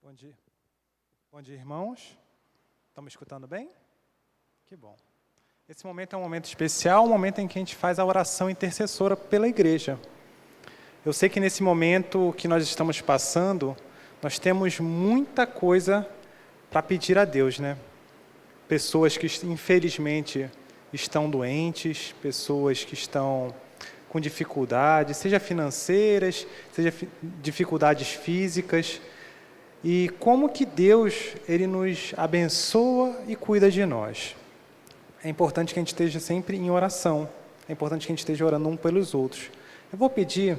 Bom dia. Bom dia, irmãos. Estão me escutando bem? Que bom. Esse momento é um momento especial, um momento em que a gente faz a oração intercessora pela igreja. Eu sei que nesse momento que nós estamos passando, nós temos muita coisa para pedir a Deus, né? Pessoas que, infelizmente, estão doentes, pessoas que estão com dificuldades, seja financeiras, seja dificuldades físicas. E como que Deus, Ele nos abençoa e cuida de nós. É importante que a gente esteja sempre em oração. É importante que a gente esteja orando um pelos outros. Eu vou pedir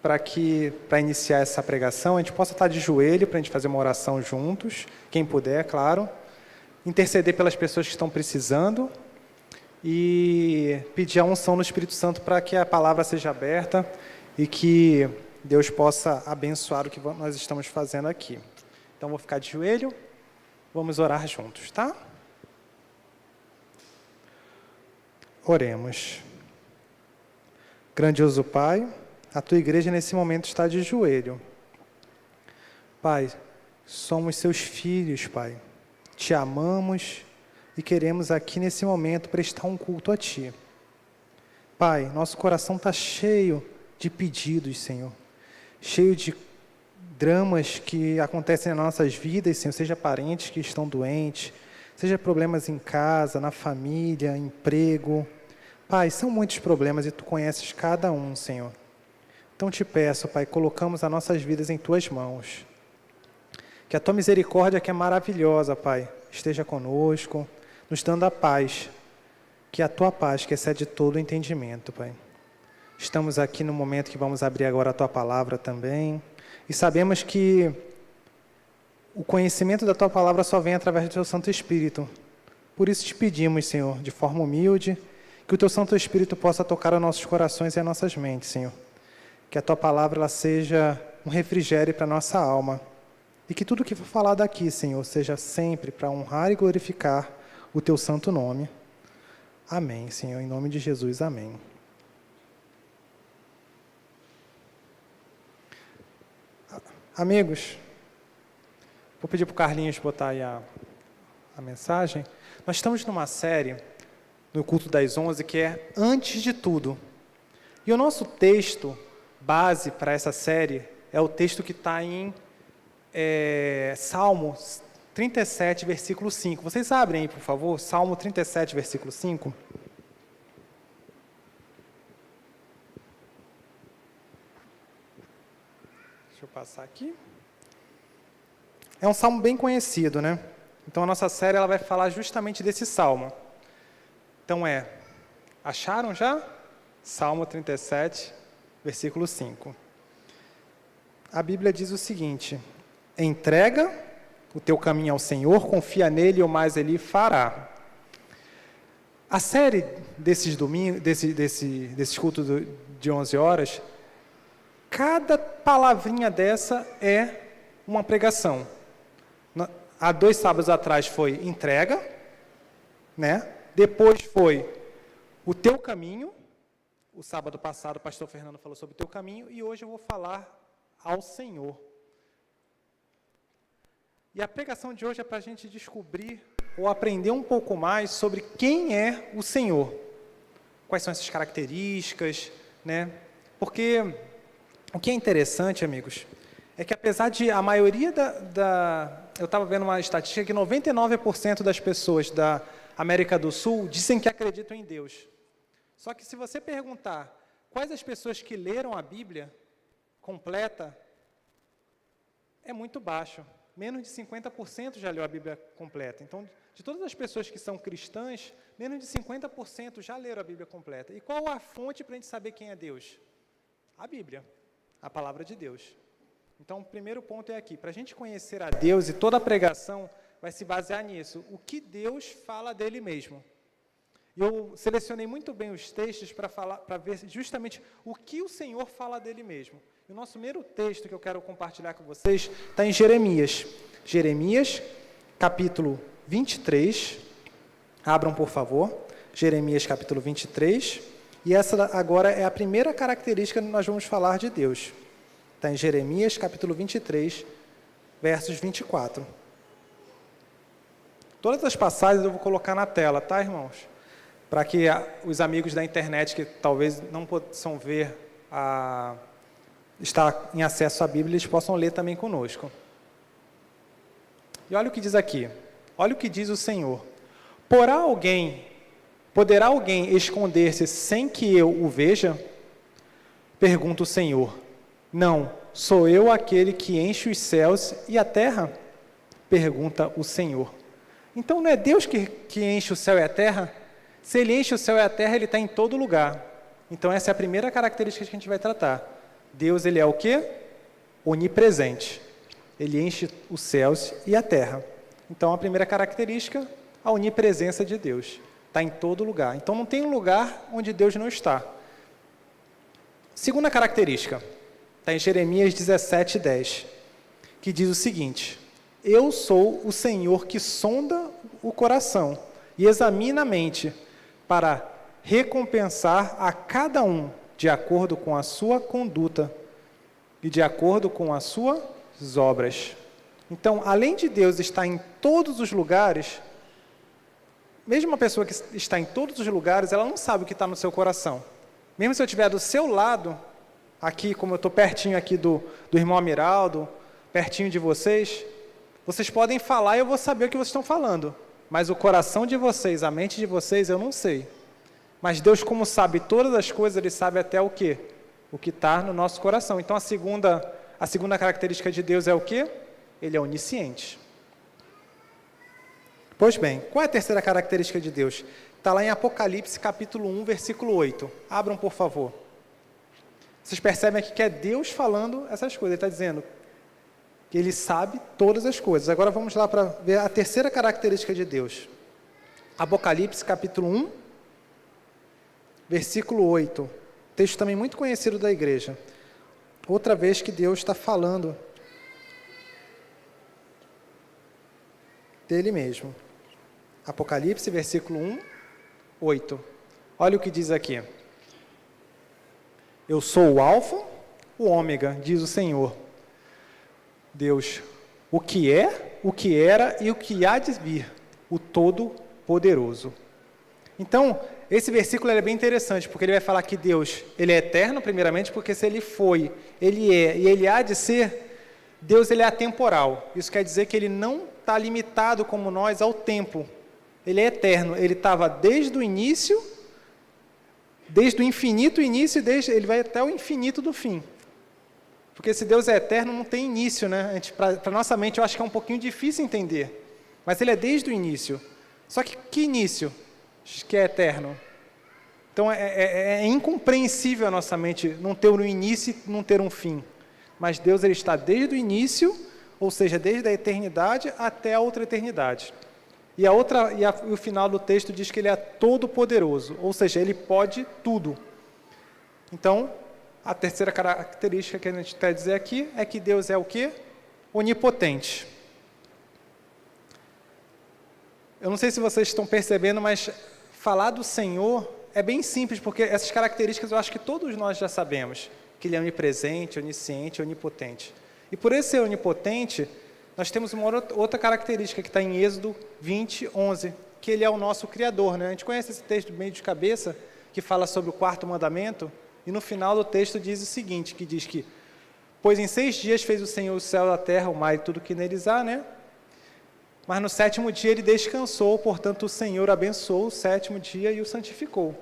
para iniciar essa pregação, a gente possa estar de joelho, para a gente fazer uma oração juntos, quem puder, claro. Interceder pelas pessoas que estão precisando e pedir a unção no Espírito Santo para que a palavra seja aberta e que Deus possa abençoar o que nós estamos fazendo aqui. Então, vou ficar de joelho, vamos orar juntos, tá? Oremos. Grandioso Pai, a Tua igreja nesse momento está de joelho. Pai, somos Seus filhos, Pai. Te amamos e queremos aqui nesse momento prestar um culto a Ti. Pai, nosso coração está cheio de pedidos, Senhor. Cheio de dramas que acontecem nas nossas vidas, Senhor, seja parentes que estão doentes, seja problemas em casa, na família, emprego. Pai, são muitos problemas e Tu conheces cada um, Senhor. Então te peço, Pai, colocamos as nossas vidas em Tuas mãos. Que a Tua misericórdia, que é maravilhosa, Pai, esteja conosco, nos dando a paz. Que a Tua paz, que excede todo o entendimento, Pai. Estamos aqui no momento que vamos abrir agora a Tua palavra também. E sabemos que o conhecimento da Tua palavra só vem através do Teu Santo Espírito. Por isso te pedimos, Senhor, de forma humilde, que o Teu Santo Espírito possa tocar os nossos corações e as nossas mentes, Senhor. Que a Tua palavra ela seja um refrigério para a nossa alma. E que tudo que for falado aqui, Senhor, seja sempre para honrar e glorificar o Teu santo nome. Amém, Senhor. Em nome de Jesus, amém. Amigos, vou pedir para o Carlinhos botar aí a mensagem. Nós estamos numa série, no culto das 11, que é Antes de Tudo. E o nosso texto base para essa série é o texto que está em Salmo 37, versículo 5. Vocês abrem aí, por favor, Salmo 37, versículo 5. Deixa eu passar aqui. É um salmo bem conhecido, né? Então, a nossa série ela vai falar justamente desse salmo. Então, acharam já? Salmo 37, versículo 5. A Bíblia diz o seguinte: entrega o teu caminho ao Senhor, confia nele e o mais ele fará. A série desses domingos, desses cultos de 11 horas, cada palavrinha dessa é uma pregação. Há 2 sábados atrás foi entrega, né? Depois foi o teu caminho. O sábado passado o pastor Fernando falou sobre o teu caminho e hoje eu vou falar ao Senhor. E a pregação de hoje é para a gente descobrir ou aprender um pouco mais sobre quem é o Senhor. Quais são essas características, né? Porque o que é interessante, amigos, é que apesar de a maioria eu estava vendo uma estatística que 99% das pessoas da América do Sul dizem que acreditam em Deus. Só que se você perguntar quais as pessoas que leram a Bíblia completa, é muito baixo. Menos de 50% já leu a Bíblia completa. Então, de todas as pessoas que são cristãs, menos de 50% já leram a Bíblia completa. E qual a fonte para a gente saber quem é Deus? A Bíblia, a palavra de Deus. Então, o primeiro ponto é aqui. Para a gente conhecer a Deus, e toda a pregação vai se basear nisso. O que Deus fala dele mesmo. E eu selecionei muito bem os textos para ver justamente o que o Senhor fala dele mesmo. E o nosso primeiro texto que eu quero compartilhar com vocês está em Jeremias. Jeremias, capítulo 23. Abram, por favor. Jeremias, capítulo 23. E essa agora é a primeira característica que nós vamos falar de Deus. Está em Jeremias, capítulo 23, versos 24. Todas as passagens eu vou colocar na tela, tá, irmãos? Para que os amigos da internet que talvez não possam ver, estar em acesso à Bíblia, eles possam ler também conosco. E olha o que diz aqui. Olha o que diz o Senhor. Poderá alguém esconder-se sem que eu o veja? Pergunta o Senhor. Não, sou eu aquele que enche os céus e a terra? Pergunta o Senhor. Então não é Deus que enche o céu e a terra? Se Ele enche o céu e a terra, Ele está em todo lugar. Então essa é a primeira característica que a gente vai tratar. Deus, Ele é o quê? Onipresente. Ele enche os céus e a terra. Então a primeira característica, a onipresença de Deus. Está em todo lugar. Então não tem um lugar onde Deus não está. Segunda característica, está em Jeremias 17:10, que diz o seguinte: eu sou o Senhor que sonda o coração e examina a mente para recompensar a cada um de acordo com a sua conduta e de acordo com as suas obras. Então, além de Deus estar em todos os lugares, mesmo uma pessoa que está em todos os lugares, ela não sabe o que está no seu coração. Mesmo se eu estiver do seu lado, aqui, como eu estou pertinho aqui do irmão Amiraldo, pertinho de vocês podem falar e eu vou saber o que vocês estão falando. Mas o coração de vocês, a mente de vocês, eu não sei. Mas Deus, como sabe todas as coisas, Ele sabe até o quê? O que está no nosso coração. Então, a segunda característica de Deus é o quê? Ele é onisciente. Pois bem, qual é a terceira característica de Deus? Está lá em Apocalipse, capítulo 1, versículo 8. Abram, por favor. Vocês percebem aqui que é Deus falando essas coisas. Ele está dizendo que Ele sabe todas as coisas. Agora vamos lá para ver a terceira característica de Deus. Apocalipse, capítulo 1, versículo 8. Texto também muito conhecido da igreja. Outra vez que Deus está falando dele mesmo. Apocalipse, versículo 1, 8. Olha o que diz aqui. Eu sou o Alfa, o Ômega, diz o Senhor. Deus, o que é, o que era e o que há de vir, o Todo-Poderoso. Então, esse versículo é bem interessante, porque ele vai falar que Deus, Ele é eterno, primeiramente, porque se Ele foi, Ele é e Ele há de ser, Deus, Ele é atemporal. Isso quer dizer que Ele não está limitado como nós ao tempo. Ele é eterno, Ele estava desde o início, desde o infinito início, Ele vai até o infinito do fim. Porque se Deus é eterno, não tem início, né? Para nossa mente, eu acho que é um pouquinho difícil entender. Mas Ele é desde o início. Só que início que é eterno? Então, é incompreensível a nossa mente não ter um início e não ter um fim. Mas Deus, Ele está desde o início, ou seja, desde a eternidade até a outra eternidade. E o final do texto diz que Ele é todo-poderoso, ou seja, Ele pode tudo. Então, a terceira característica que a gente quer dizer aqui é que Deus é o quê? Onipotente. Eu não sei se vocês estão percebendo, mas falar do Senhor é bem simples, porque essas características eu acho que todos nós já sabemos, que Ele é onipresente, onisciente, onipotente. E por ele ser onipotente, nós temos uma outra característica que está em Êxodo 20, 11, que Ele é o nosso Criador, né? A gente conhece esse texto meio de cabeça, que fala sobre o quarto mandamento, e no final do texto diz o seguinte, que diz que, pois em 6 dias fez o Senhor o céu, a terra, o mar e tudo que neles há, né? Mas no 7º dia Ele descansou, portanto o Senhor abençoou o 7º dia e o santificou.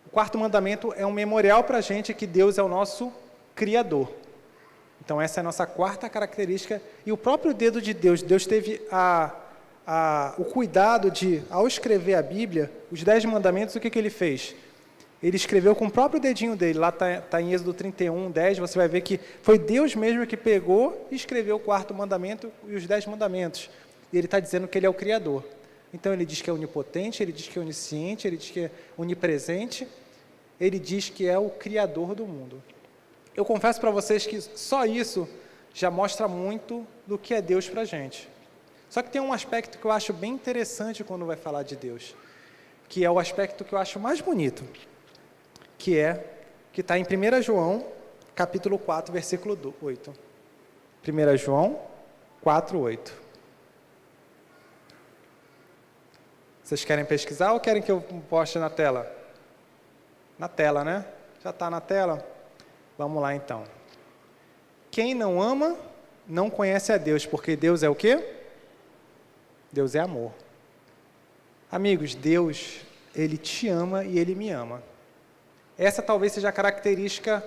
O quarto mandamento é um memorial para a gente que Deus é o nosso Criador. Então essa é a nossa quarta característica. E o próprio dedo de Deus, Deus teve o cuidado de, ao escrever a Bíblia, os 10 mandamentos, o que Ele fez? Ele escreveu com o próprio dedinho dele, lá está em Êxodo 31, 10, você vai ver que foi Deus mesmo que pegou e escreveu o quarto mandamento e os 10 mandamentos. E Ele está dizendo que Ele é o Criador. Então Ele diz que é onipotente, Ele diz que é onisciente, Ele diz que é onipresente, Ele diz que é o Criador do mundo. Eu confesso para vocês que só isso já mostra muito do que é Deus para a gente. Só que tem um aspecto que eu acho bem interessante quando vai falar de Deus, que é o aspecto que eu acho mais bonito, que está em 1 João, capítulo 4, versículo 8. 1 João, 4:8. Vocês querem pesquisar ou querem que eu poste na tela? Na tela, né? Já está na tela? Vamos lá, então. Quem não ama, não conhece a Deus, porque Deus é o quê? Deus é amor. Amigos, Deus, Ele te ama e Ele me ama. Essa talvez seja a característica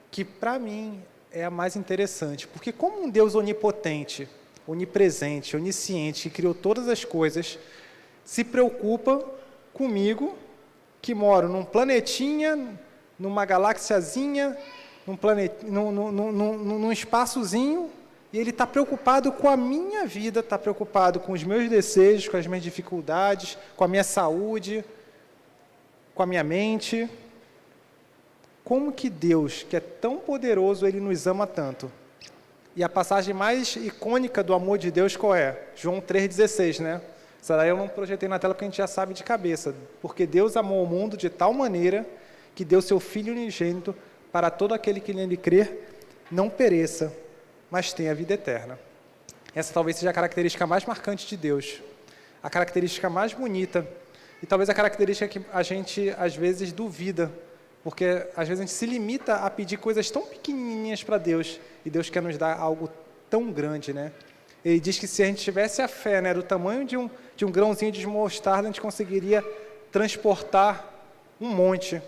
que, para mim, é a mais interessante. Porque como um Deus onipotente, onipresente, onisciente, que criou todas as coisas, se preocupa comigo, que moro num planetinha, numa galáxiazinha, num espaçozinho, e Ele está preocupado com a minha vida, está preocupado com os meus desejos, com as minhas dificuldades, com a minha saúde, com a minha mente. Como que Deus, que é tão poderoso, Ele nos ama tanto? E a passagem mais icônica do amor de Deus qual é? João 3,16, né? Essa daí eu não projetei na tela porque a gente já sabe de cabeça. Porque Deus amou o mundo de tal maneira que deu seu Filho unigênito para todo aquele que nele crer não pereça, mas tenha a vida eterna. Essa talvez seja a característica mais marcante de Deus. A característica mais bonita. E talvez a característica que a gente, às vezes, duvida. Porque, às vezes, a gente se limita a pedir coisas tão pequenininhas para Deus. E Deus quer nos dar algo tão grande, né? Ele diz que se a gente tivesse a fé, né, do tamanho de um grãozinho de mostarda, a gente conseguiria transportar um monte.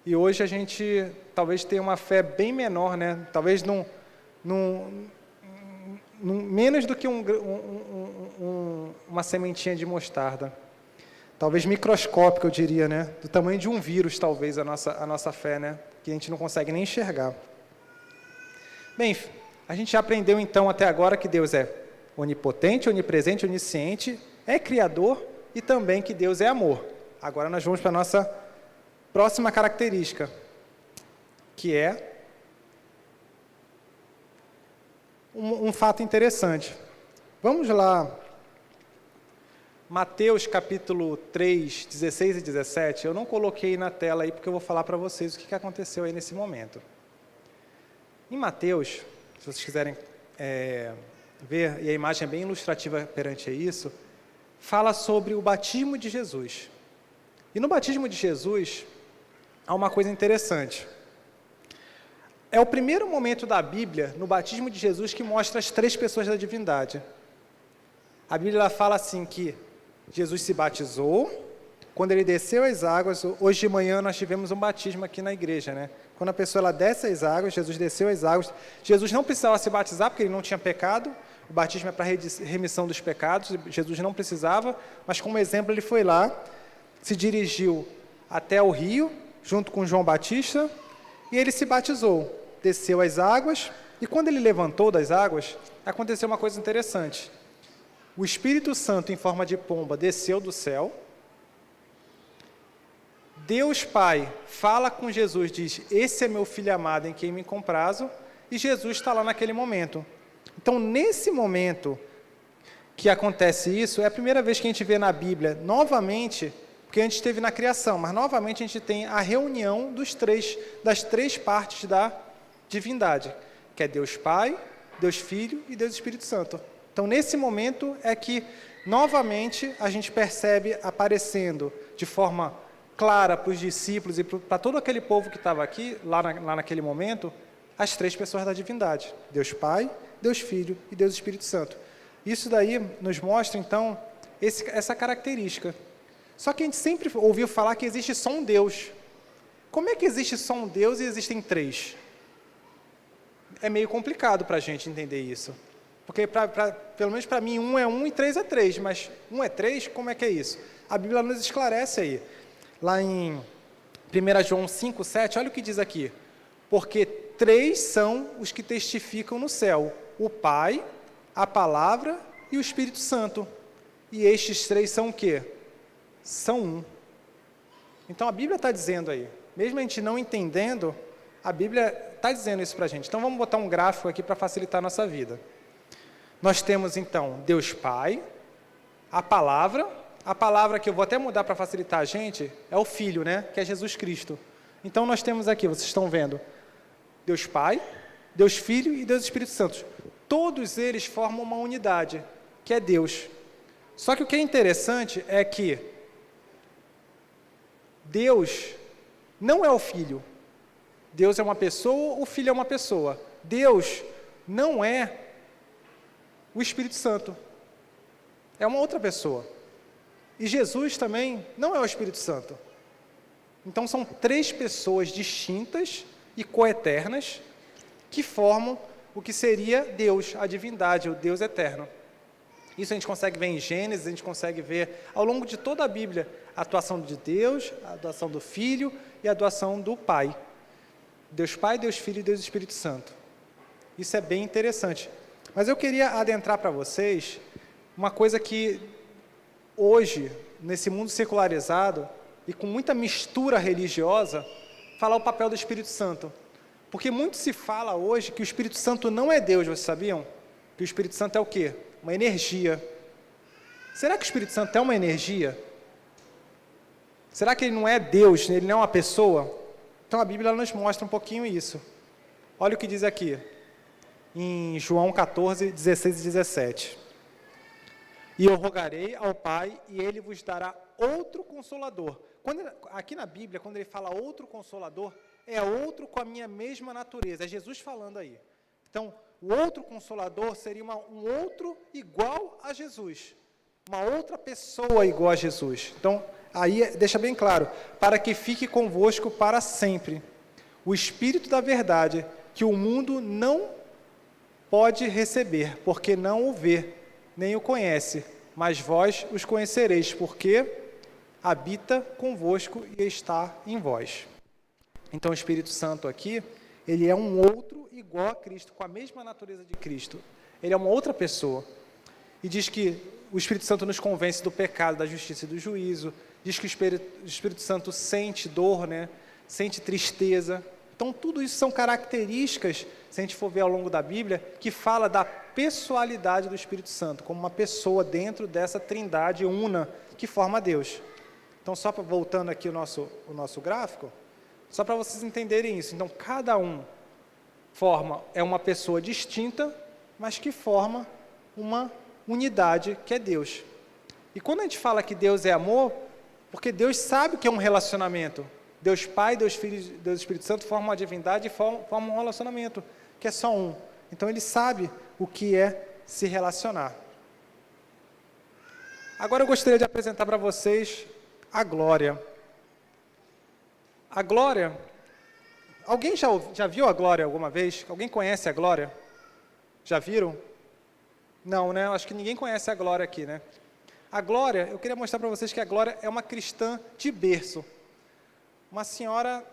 E hoje a gente talvez tenha uma fé bem menor, né? Talvez menos do que uma sementinha de mostarda. Talvez microscópica, eu diria, né? Do tamanho de um vírus, talvez, a nossa fé, né? Que a gente não consegue nem enxergar. Bem, a gente já aprendeu, então, até agora que Deus é onipotente, onipresente, onisciente, é criador e também que Deus é amor. Agora nós vamos para a nossa próxima característica, que é um fato interessante. Vamos lá. Mateus capítulo 3, 16 e 17, eu não coloquei na tela aí porque eu vou falar para vocês o que aconteceu aí nesse momento. Em Mateus, se vocês quiserem ver, e a imagem é bem ilustrativa perante isso, fala sobre o batismo de Jesus. E no batismo de Jesus, há uma coisa interessante. É o primeiro momento da Bíblia, no batismo de Jesus, que mostra as 3 pessoas da divindade. A Bíblia fala assim que Jesus se batizou, quando ele desceu as águas, hoje de manhã nós tivemos um batismo aqui na igreja, né? Quando a pessoa ela desce as águas, Jesus desceu as águas, Jesus não precisava se batizar porque ele não tinha pecado, o batismo é para remissão dos pecados, Jesus não precisava, mas como exemplo ele foi lá, se dirigiu até o rio, junto com João Batista, e ele se batizou, desceu as águas, e quando ele levantou das águas, aconteceu uma coisa interessante. O Espírito Santo, em forma de pomba, desceu do céu. Deus Pai fala com Jesus, diz, esse é meu filho amado em quem me comprazo, e Jesus está lá naquele momento. Então, nesse momento que acontece isso, é a primeira vez que a gente vê na Bíblia, novamente, porque antes teve na criação, mas novamente a gente tem a reunião das três partes da divindade, que é Deus Pai, Deus Filho e Deus Espírito Santo. Então, nesse momento é que, novamente, a gente percebe aparecendo de forma clara para os discípulos e para todo aquele povo que estava aqui, lá naquele momento, as 3 pessoas da divindade, Deus Pai, Deus Filho e Deus Espírito Santo. Isso daí nos mostra, então, essa característica. Só que a gente sempre ouviu falar que existe só um Deus. Como é que existe só um Deus e existem 3? É meio complicado para a gente entender isso. Porque, pelo menos para mim, 1 é 1 e 3 é 3, mas 1 é 3, como é que é isso? A Bíblia nos esclarece aí. Lá em 1 João 5, 7, olha o que diz aqui. Porque 3 são os que testificam no céu, o Pai, a Palavra e o Espírito Santo. E estes 3 são o quê? São um. Então a Bíblia está dizendo aí, mesmo a gente não entendendo, a Bíblia está dizendo isso para a gente. Então vamos botar um gráfico aqui para facilitar a nossa vida. Nós temos então Deus Pai, a palavra que eu vou até mudar para facilitar a gente, é o Filho, né? Que é Jesus Cristo. Então nós temos aqui, vocês estão vendo, Deus Pai, Deus Filho e Deus Espírito Santo. todos eles formam uma unidade, que é Deus. Só que o que é interessante é que Deus não é o Filho. Deus é uma pessoa, o Filho é uma pessoa. Deus não é o Espírito Santo. É uma outra pessoa. E Jesus também não é o Espírito Santo. Então são três pessoas distintas e coeternas que formam o que seria Deus, a divindade, o Deus eterno. Isso a gente consegue ver em Gênesis, a gente consegue ver ao longo de toda a Bíblia a atuação de Deus, a atuação do Filho e a atuação do Pai. Deus Pai, Deus Filho e Deus Espírito Santo. Isso é bem interessante. Mas eu queria adentrar para vocês uma coisa que hoje, nesse mundo secularizado e com muita mistura religiosa, falar o papel do Espírito Santo. Porque muito se fala hoje que o Espírito Santo não é Deus, vocês sabiam? Que o Espírito Santo é o quê? Uma energia. Será que o Espírito Santo é uma energia? Será que ele não é Deus, ele não é uma pessoa? Então a Bíblia nos mostra um pouquinho isso. Olha o que diz aqui, em João 14, 16 e 17. E eu rogarei ao Pai, e Ele vos dará outro Consolador. Aqui na Bíblia, quando ele fala outro Consolador, é outro com a minha mesma natureza. É Jesus falando aí. Então, o outro Consolador seria um outro igual a Jesus. Uma outra pessoa igual a Jesus. Então, aí deixa bem claro, para que fique convosco para sempre o Espírito da verdade, que o mundo não pode receber, porque não o vê, nem o conhece, mas vós os conhecereis, porque habita convosco e está em vós. Então o Espírito Santo aqui, ele é um outro igual a Cristo, com a mesma natureza de Cristo. Ele é uma outra pessoa. E diz que o Espírito Santo nos convence do pecado, da justiça e do juízo. Diz que o Espírito Santo sente dor, né? Sente tristeza. Então, tudo isso são características, se a gente for ver ao longo da Bíblia, que fala da pessoalidade do Espírito Santo, como uma pessoa dentro dessa trindade una que forma Deus. Então, só voltando aqui o nosso gráfico, só para vocês entenderem isso. Então, cada um é uma pessoa distinta, mas que forma uma unidade que é Deus. E quando a gente fala que Deus é amor, porque Deus sabe o que é um relacionamento. Deus Pai, Deus Filho e Deus Espírito Santo formam uma divindade e formam um relacionamento, que é só um. Então ele sabe o que é se relacionar. Agora eu gostaria de apresentar para vocês a glória. A glória, alguém já viu a glória alguma vez? Alguém conhece a glória? Já viram? Não, né? Acho que ninguém conhece a glória aqui, né? A glória, eu queria mostrar para vocês que a glória é uma cristã de berço. Uma senhora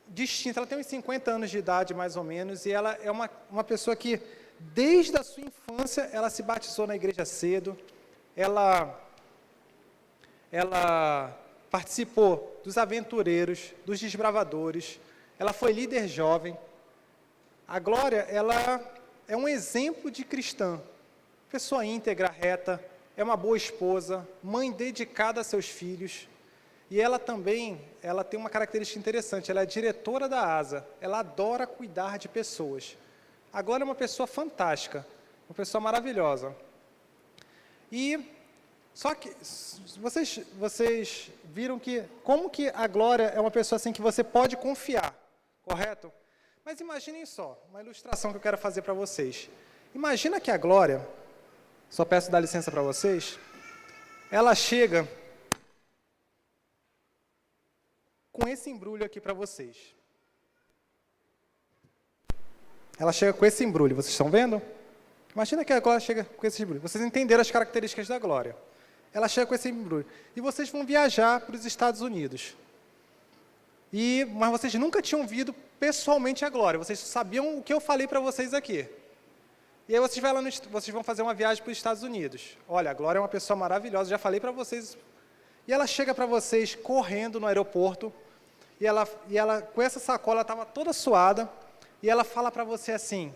distinta, ela tem uns 50 anos de idade, mais ou menos, e ela é uma pessoa que, desde a sua infância, ela se batizou na igreja cedo, ela participou dos aventureiros, dos desbravadores, ela foi líder jovem. A Glória, ela é um exemplo de cristã, pessoa íntegra, reta, é uma boa esposa, mãe dedicada a seus filhos, e ela também, ela tem uma característica interessante, ela é diretora da ASA, ela adora cuidar de pessoas. A Glória é uma pessoa fantástica, uma pessoa maravilhosa. E, só que, vocês viram que, como que a Glória é uma pessoa assim que você pode confiar, correto? Mas imaginem só, uma ilustração que eu quero fazer para vocês. Imagina que a Glória, só peço dar licença para vocês, ela chega com esse embrulho aqui para vocês. Ela chega com esse embrulho, vocês estão vendo? Imagina que a Glória chega com esse embrulho. Vocês entenderam as características da Glória. Ela chega com esse embrulho. E vocês vão viajar para os Estados Unidos. Mas vocês nunca tinham visto pessoalmente a Glória. Vocês sabiam o que eu falei para vocês aqui. E aí vocês vão fazer uma viagem para os Estados Unidos. Olha, a Glória é uma pessoa maravilhosa, já falei para vocês. E ela chega para vocês correndo no aeroporto. E ela com essa sacola, estava toda suada. E ela fala para você assim: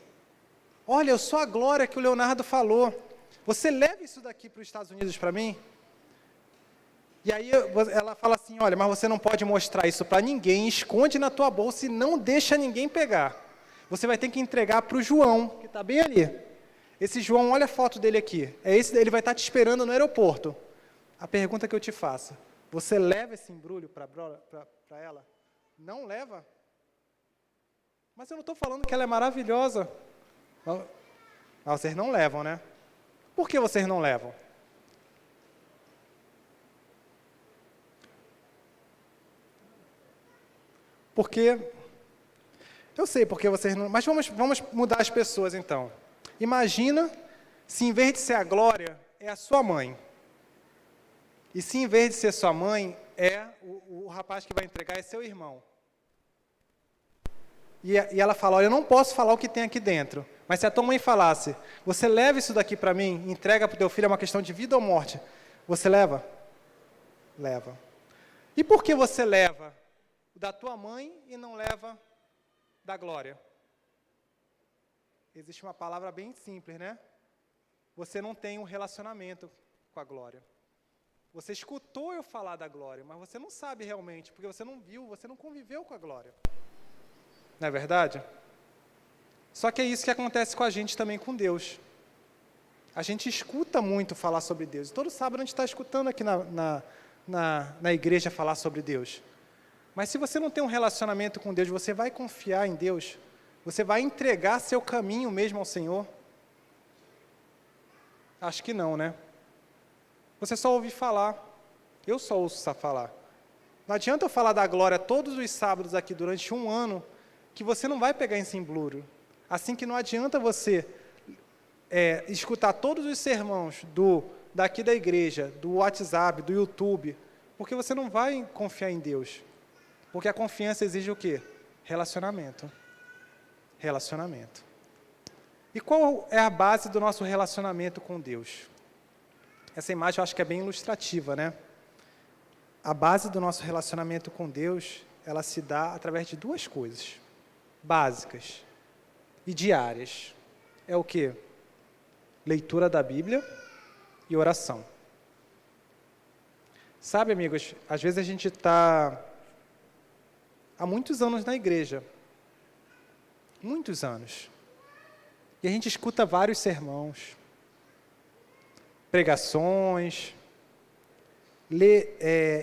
olha, eu sou a Glória que o Leonardo falou. Você leva isso daqui para os Estados Unidos para mim? E aí ela fala assim: olha, mas você não pode mostrar isso para ninguém, esconde na tua bolsa e não deixa ninguém pegar. Você vai ter que entregar para o João, que está bem ali. Esse João, olha a foto dele aqui. Ele vai estar te esperando no aeroporto. A pergunta que eu te faço, você leva esse embrulho para ela? Não leva? Mas eu não estou falando que ela é maravilhosa. Mas vocês não levam, né? Por que vocês não levam? Porque, eu sei porque vocês não... Mas vamos mudar as pessoas, então. Imagina se, em vez de ser a Glória, é a sua mãe. E se, em vez de ser sua mãe, o rapaz que vai entregar é seu irmão. E ela fala, olha, eu não posso falar o que tem aqui dentro. Mas se a tua mãe falasse, você leva isso daqui para mim, entrega para o teu filho, é uma questão de vida ou morte. Você leva? Leva. E por que você leva da tua mãe e não leva da Glória? Existe uma palavra bem simples, né? Você não tem um relacionamento com a Glória. Você escutou eu falar da Glória, mas você não sabe realmente, porque você não viu, você não conviveu com a Glória. Não é verdade? Só que é isso que acontece com a gente também com Deus. A gente escuta muito falar sobre Deus. E todo sábado a gente está escutando aqui na igreja falar sobre Deus. Mas se você não tem um relacionamento com Deus, você vai confiar em Deus? Você vai entregar seu caminho mesmo ao Senhor? Acho que não, né? Você só ouve falar. Eu só ouço falar. Não adianta eu falar da Glória todos os sábados aqui durante um ano, que você não vai pegar esse embrulho. Assim que não adianta você escutar todos os sermões daqui da igreja, do WhatsApp, do YouTube, porque você não vai confiar em Deus. Porque a confiança exige o quê? Relacionamento. Relacionamento. E qual é a base do nosso relacionamento com Deus? Essa imagem eu acho que é bem ilustrativa, né? A base do nosso relacionamento com Deus, ela se dá através de duas coisas básicas e diárias. É o quê? Leitura da Bíblia e oração. Sabe, amigos, às vezes a gente está há muitos anos na igreja. Muitos anos. E a gente escuta vários sermãos, pregações,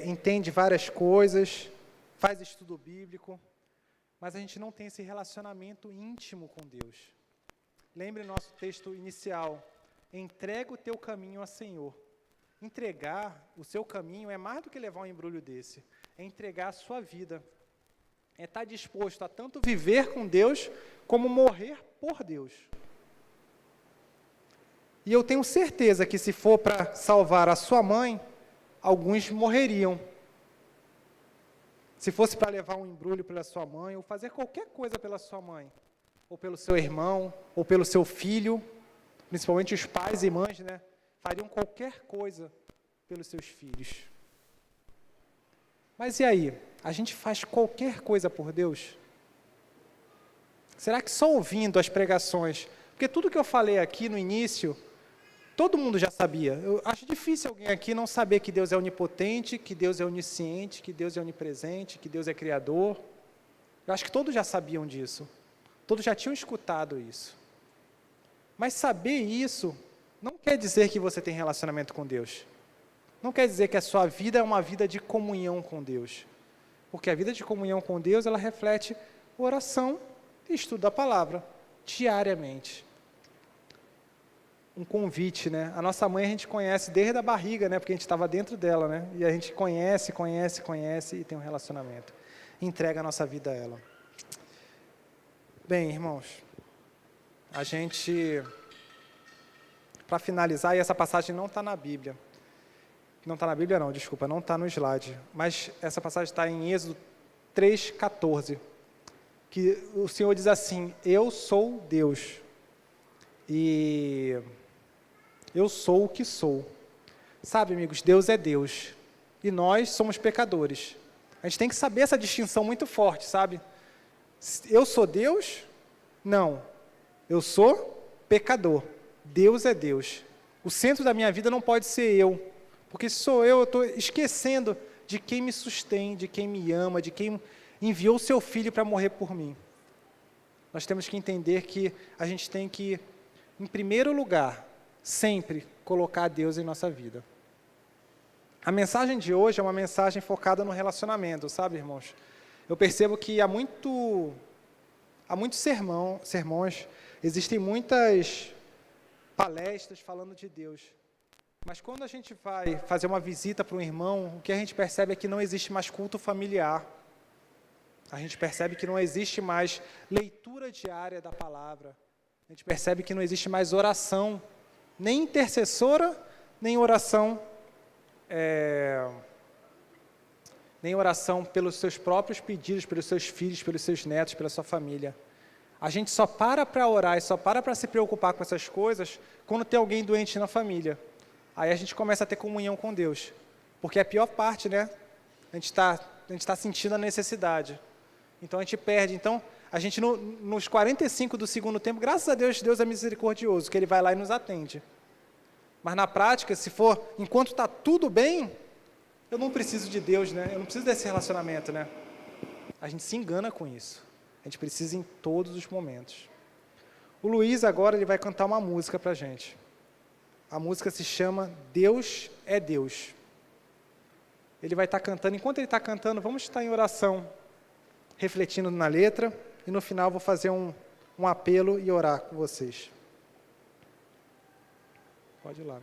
entende várias coisas, faz estudo bíblico, mas a gente não tem esse relacionamento íntimo com Deus. Lembre o nosso texto inicial, entrega o teu caminho ao Senhor. Entregar o seu caminho é mais do que levar um embrulho desse, é entregar a sua vida, é estar disposto a tanto viver com Deus, como morrer por Deus. E eu tenho certeza que se for para salvar a sua mãe, alguns morreriam. Se fosse para levar um embrulho pela sua mãe, ou fazer qualquer coisa pela sua mãe, ou pelo seu irmão, ou pelo seu filho, principalmente os pais e mães, né, fariam qualquer coisa pelos seus filhos. Mas e aí? A gente faz qualquer coisa por Deus? Será que só ouvindo as pregações? Porque tudo que eu falei aqui no início, todo mundo já sabia. Eu acho difícil alguém aqui não saber que Deus é onipotente, que Deus é onisciente, que Deus é onipresente, que Deus é criador. Eu acho que todos já sabiam disso. Todos já tinham escutado isso. Mas saber isso não quer dizer que você tem relacionamento com Deus. Não quer dizer que a sua vida é uma vida de comunhão com Deus. Porque a vida de comunhão com Deus, ela reflete oração e estudo da palavra, diariamente. Um convite, né? A nossa mãe a gente conhece desde a barriga, né? Porque a gente estava dentro dela, né? E a gente conhece e tem um relacionamento. Entrega a nossa vida a ela. Bem, irmãos, a gente, para finalizar, e essa passagem não está na Bíblia. Não está na Bíblia não, desculpa, não está no slide. Mas essa passagem está em Êxodo 3,14. Que o Senhor diz assim, eu sou Deus. E eu sou o que sou. Sabe, amigos, Deus é Deus. E nós somos pecadores. A gente tem que saber essa distinção muito forte, sabe? Eu sou Deus? Não. Eu sou pecador. Deus é Deus. O centro da minha vida não pode ser eu. Porque se sou eu estou esquecendo de quem me sustém, de quem me ama, de quem enviou o seu filho para morrer por mim. Nós temos que entender que a gente tem que em primeiro lugar, sempre colocar Deus em nossa vida. A mensagem de hoje é uma mensagem focada no relacionamento, sabe, irmãos? Eu percebo que há muitos sermões, existem muitas palestras falando de Deus. Mas quando a gente vai fazer uma visita para um irmão, o que a gente percebe é que não existe mais culto familiar. A gente percebe que não existe mais leitura diária da palavra. A gente percebe que não existe mais oração, nem intercessora, nem oração pelos seus próprios pedidos, pelos seus filhos, pelos seus netos, pela sua família. A gente só para orar e só para se preocupar com essas coisas quando tem alguém doente na família. Aí a gente começa a ter comunhão com Deus. Porque é a pior parte, né? A gente está sentindo a necessidade. Então a gente perde. Então, a gente nos 45 do segundo tempo, graças a Deus, Deus é misericordioso, que Ele vai lá e nos atende. Mas na prática, se for, enquanto está tudo bem, eu não preciso de Deus, né? Eu não preciso desse relacionamento, né? A gente se engana com isso. A gente precisa em todos os momentos. O Luiz agora ele vai cantar uma música para a gente. A música se chama Deus é Deus. Ele vai estar cantando. Enquanto ele está cantando, vamos estar em oração, refletindo na letra. E no final vou fazer um apelo e orar com vocês. Pode ir lá, né?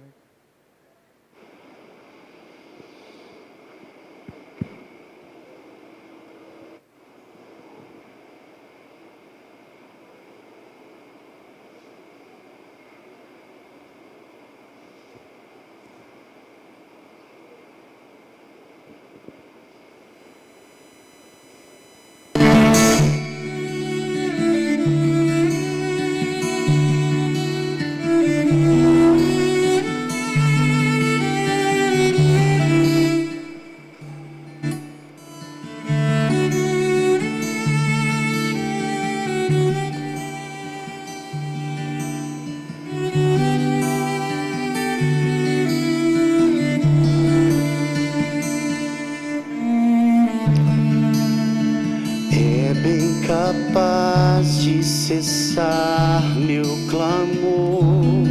Capaz de cessar meu clamor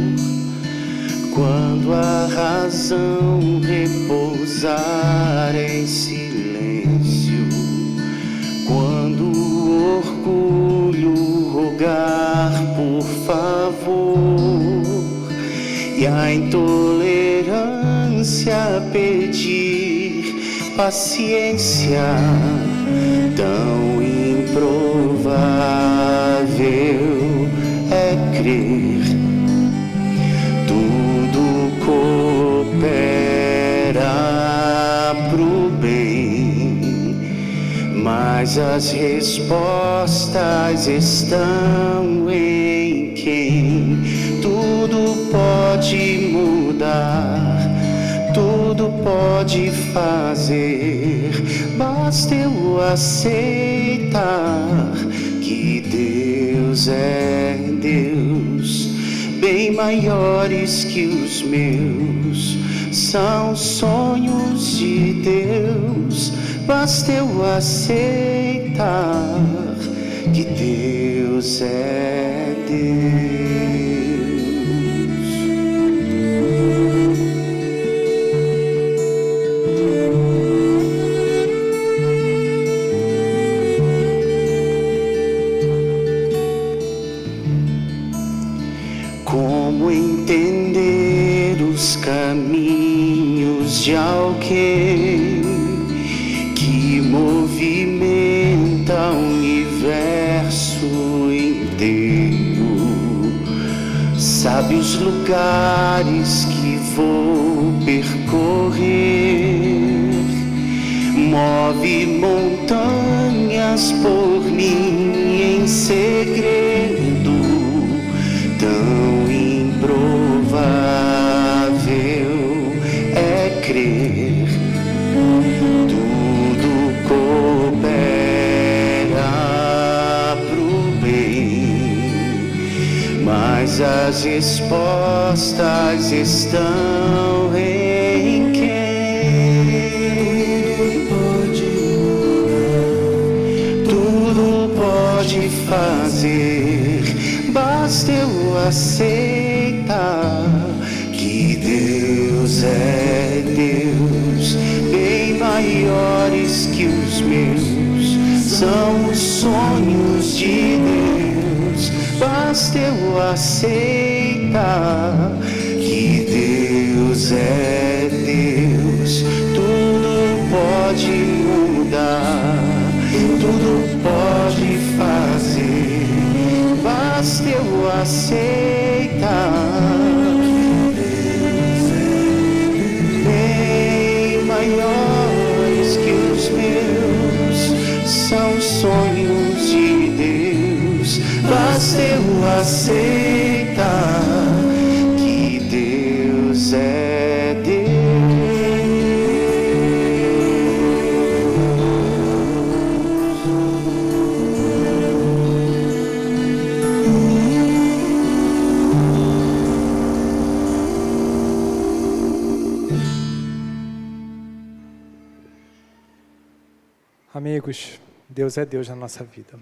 quando a razão repousar em silêncio, quando o orgulho rogar por favor e a intolerância pedir paciência. Tão improvável é crer, tudo coopera pro bem, mas as respostas estão em quem tudo pode mudar, tudo pode fazer, basta eu aceitar que Deus é Deus, bem maiores que os meus, são sonhos de Deus, basta eu aceitar que Deus é Deus. Como entender os caminhos de alguém que movimenta o universo inteiro? Sabe os lugares que vou percorrer, move montanhas por mim em segredo. Tão improvável é crer, tudo coopera pro bem, mas as respostas estão em quem tudo pode fazer, basta basta eu aceitar que Deus é Deus, bem maiores que os meus, são os sonhos de Deus. Basta eu aceitar que Deus é Deus, tudo pode mudar, tudo pode fazer. Basta eu aceitar, bem maiores que os meus, são sonhos de Deus. Basta eu aceitar que Deus é Deus. Amigos, Deus é Deus na nossa vida.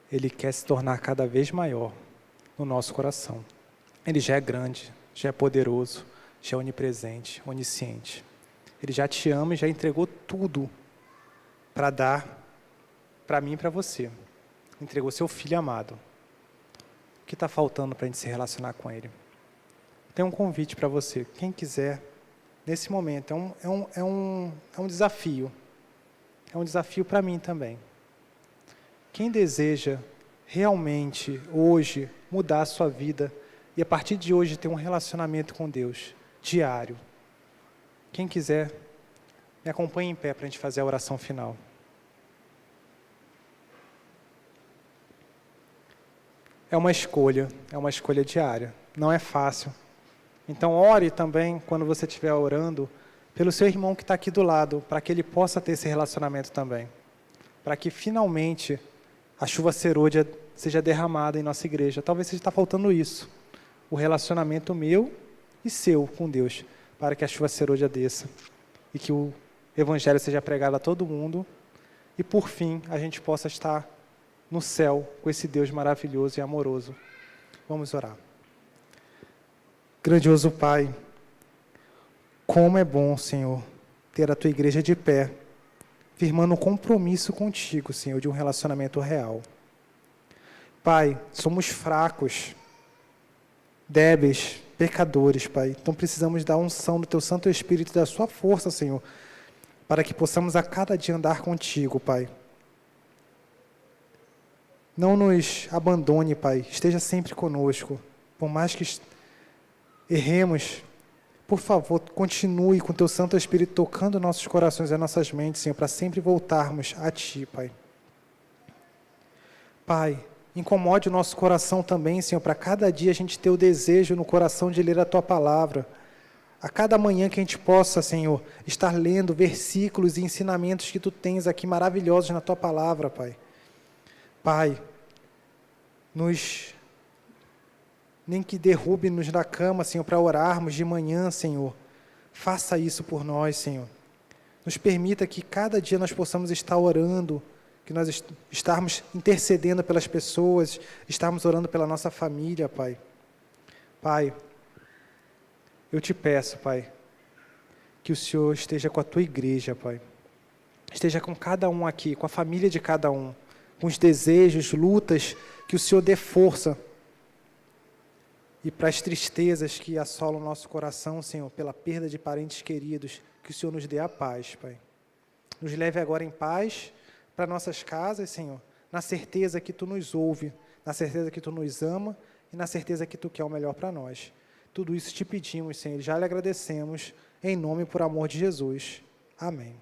Ele quer se tornar cada vez maior no nosso coração. Ele já é grande, já é poderoso, já é onipresente, onisciente. Ele já te ama e já entregou tudo para dar para mim e para você. Entregou seu Filho amado. O que está faltando para a gente se relacionar com Ele? Tem um convite para você. Quem quiser, nesse momento, é um desafio. É um desafio para mim também. Quem deseja realmente, hoje, mudar a sua vida e a partir de hoje ter um relacionamento com Deus, diário. Quem quiser, me acompanhe em pé para a gente fazer a oração final. É uma escolha diária. Não é fácil. Então, ore também, quando você estiver orando, pelo seu irmão que está aqui do lado, para que ele possa ter esse relacionamento também. Para que, finalmente, a chuva serôdia seja derramada em nossa igreja. Talvez está faltando isso. O relacionamento meu e seu com Deus, para que a chuva serôdia desça. E que o Evangelho seja pregado a todo mundo. E, por fim, a gente possa estar no céu com esse Deus maravilhoso e amoroso. Vamos orar. Grandioso Pai, como é bom, Senhor, ter a Tua igreja de pé, firmando um compromisso contigo, Senhor, de um relacionamento real. Pai, somos fracos, débeis, pecadores, Pai. Então precisamos da unção do Teu Santo Espírito e da Sua força, Senhor, para que possamos a cada dia andar contigo, Pai. Não nos abandone, Pai. Esteja sempre conosco. Por mais que erremos, por favor, continue com o Teu Santo Espírito tocando nossos corações e nossas mentes, Senhor, para sempre voltarmos a Ti, Pai. Pai, incomode o nosso coração também, Senhor, para cada dia a gente ter o desejo no coração de ler a Tua palavra. A cada manhã que a gente possa, Senhor, estar lendo versículos e ensinamentos que Tu tens aqui maravilhosos na Tua palavra, Pai. Pai, nem que derrube-nos da cama, Senhor, para orarmos de manhã, Senhor. Faça isso por nós, Senhor. Nos permita que cada dia nós possamos estar orando, que nós estarmos intercedendo pelas pessoas, estarmos orando pela nossa família, Pai. Pai, eu te peço, Pai, que o Senhor esteja com a Tua igreja, Pai. Esteja com cada um aqui, com a família de cada um, com os desejos, lutas, que o Senhor dê força. E para as tristezas que assolam o nosso coração, Senhor, pela perda de parentes queridos, que o Senhor nos dê a paz, Pai. Nos leve agora em paz para nossas casas, Senhor, na certeza que Tu nos ouve, na certeza que Tu nos ama e na certeza que Tu quer o melhor para nós. Tudo isso te pedimos, Senhor, e já lhe agradecemos, em nome e por amor de Jesus. Amém.